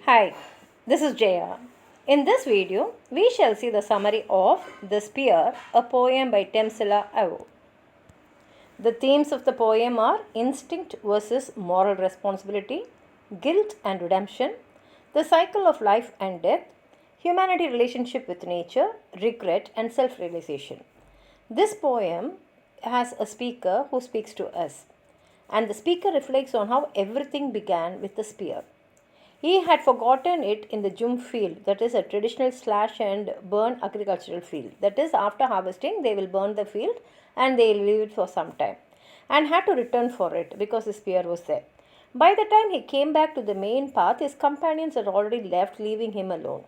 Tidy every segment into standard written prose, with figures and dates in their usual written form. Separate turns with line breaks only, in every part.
Hi, this is Jaya. In this video, we shall see the summary of The Spear, a poem by Temsula Aosummary. The themes of the poem are instinct versus moral responsibility, guilt and redemption, the cycle of life and death, humanity relationship with nature, regret and self-realization. This poem has a speaker who speaks to us, and the speaker reflects on how everything began with the spear. He had forgotten it in the Jum field, that is a traditional slash and burn agricultural field. That is, after harvesting, they will burn the field and they will leave it for some time, and had to return for it because the spear was there. By the time he came back to the main path, his companions had already left, leaving him alone.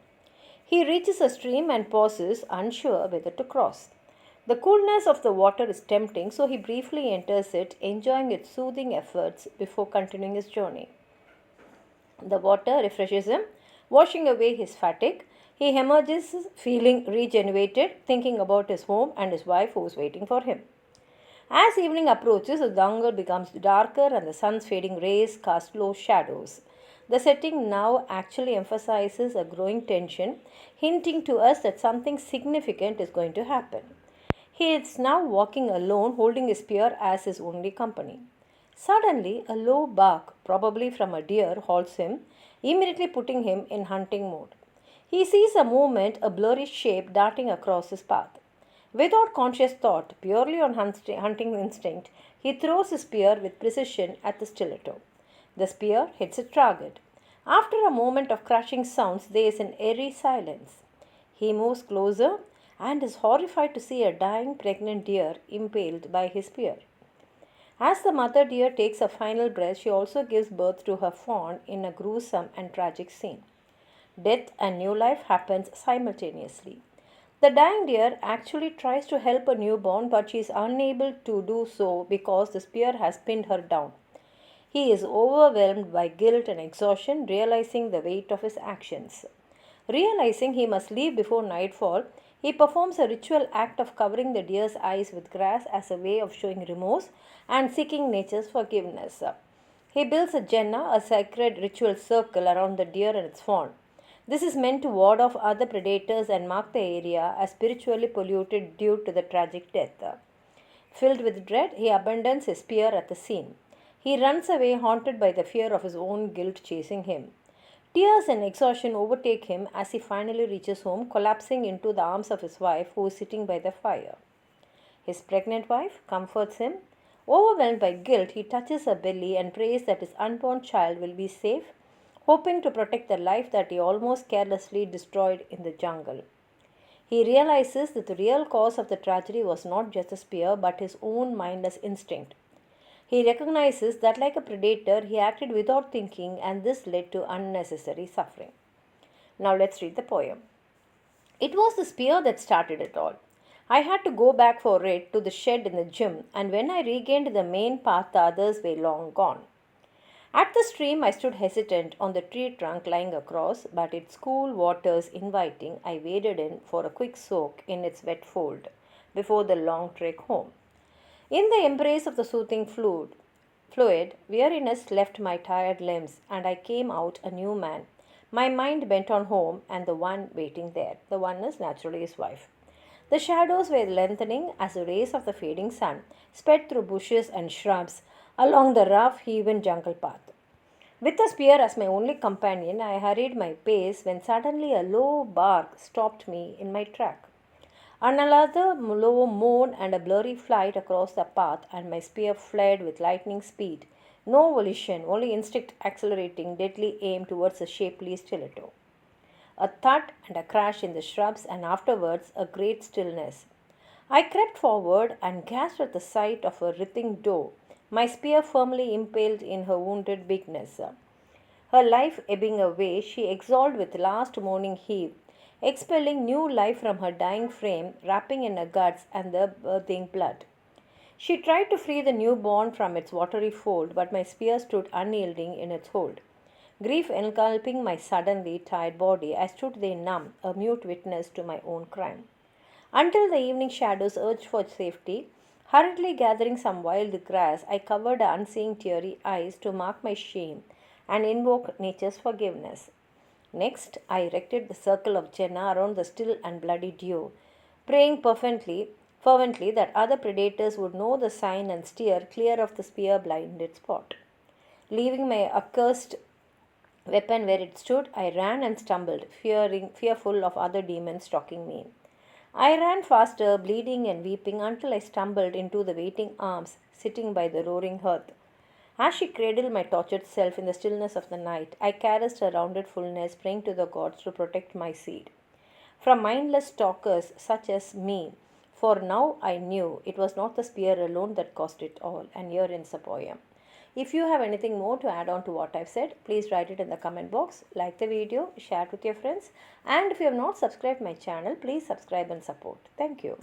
He reaches a stream and pauses, unsure whether to cross. The coolness of the water is tempting, so he briefly enters it, enjoying its soothing efforts before continuing his journey. The water refreshes him, washing away his fatigue. He emerges feeling regenerated, thinking about his home and his wife who is waiting for him. As evening approaches, the jungle becomes darker and the sun's fading rays cast low shadows. The setting now actually emphasizes a growing tension, hinting to us that something significant is going to happen. He is now walking alone, holding his spear as his only company. Suddenly, a low bark, probably from a deer, halts him, immediately putting him in hunting mode. He sees a movement, a blurry shape darting across his path. Without conscious thought, purely on hunting instinct, he throws his spear with precision at the stiletto. The spear hits a target. After a moment of crashing sounds, there is an eerie silence. He moves closer and is horrified to see a dying pregnant deer impaled by his spear. As the mother deer takes a final breath, she also gives birth to her fawn in a gruesome and tragic scene. Death and new life happens simultaneously. The dying deer actually tries to help a newborn, but she is unable to do so because the spear has pinned her down. He is overwhelmed by guilt and exhaustion, realizing the weight of his actions. Realizing he must leave before nightfall, he performs a ritual act of covering the deer's eyes with grass as a way of showing remorse and seeking nature's forgiveness. He builds a jenna, a sacred ritual circle around the deer and its fawn. This is meant to ward off other predators and mark the area as spiritually polluted due to the tragic death. Filled with dread, he abandons his spear at the scene. He runs away, haunted by the fear of his own guilt chasing him. Tears and exhaustion overtake him as he finally reaches home, collapsing into the arms of his wife, who is sitting by the fire. His pregnant wife comforts him. Overwhelmed by guilt, he touches her belly and prays that his unborn child will be safe, hoping to protect the life that he almost carelessly destroyed in the jungle. He realizes that the real cause of the tragedy was not just the spear but his own mindless instinct. He recognizes that, like a predator, he acted without thinking, and this led to unnecessary suffering. Now, let's read the poem. It was the spear that started it all. I had to go back for it to the shed in the gym, and when I regained the main path, the others were long gone. At the stream, I stood hesitant on the tree trunk lying across, but its cool waters inviting, I waded in for a quick soak in its wet fold before the long trek home. In the embrace of the soothing fluid, weariness left my tired limbs, and I came out a new man, my mind bent on home and the one waiting there. The one is naturally his wife. The shadows were lengthening as the rays of the fading sun sped through bushes and shrubs along the rough, hewn jungle path. With the spear as my only companion, I hurried my pace when suddenly a low bark stopped me in my track. Another low moan and a blurry flight across the path, and my spear fled with lightning speed. No volition, only instinct accelerating deadly aim towards a shapely stiletto. A thud and a crash in the shrubs, and afterwards a great stillness. I crept forward and gasped at the sight of a writhing doe, my spear firmly impaled in her wounded bigness. Her life ebbing away, she exhaled with last moaning heave, expelling new life from her dying frame, wrapping in her guts and the birthing blood. She tried to free the newborn from its watery fold, but my spear stood unyielding in its hold. Grief engulfing my suddenly tired body, I stood there numb, a mute witness to my own crime. Until the evening shadows urged for safety, hurriedly gathering some wild grass, I covered the unseeing teary eyes to mark my shame and invoke nature's forgiveness. Next, I erected the circle of Jenna around the still and bloody dew, praying fervently that other predators would know the sign and steer clear of the spear blinded spot. Leaving my accursed weapon where it stood, I ran and stumbled, fearful of other demons stalking me. I ran faster, bleeding and weeping, until I stumbled into the waiting arms sitting by the roaring hearth. As she cradled my tortured self in the stillness of the night, I caressed her rounded fullness, praying to the gods to protect my seed from mindless stalkers such as me. For now I knew it was not the spear alone that caused it all, and here ends the poem. If you have anything more to add on to what I've said, please write it in the comment box, like the video, share it with your friends, and if you have not subscribed my channel, please subscribe and support. Thank you.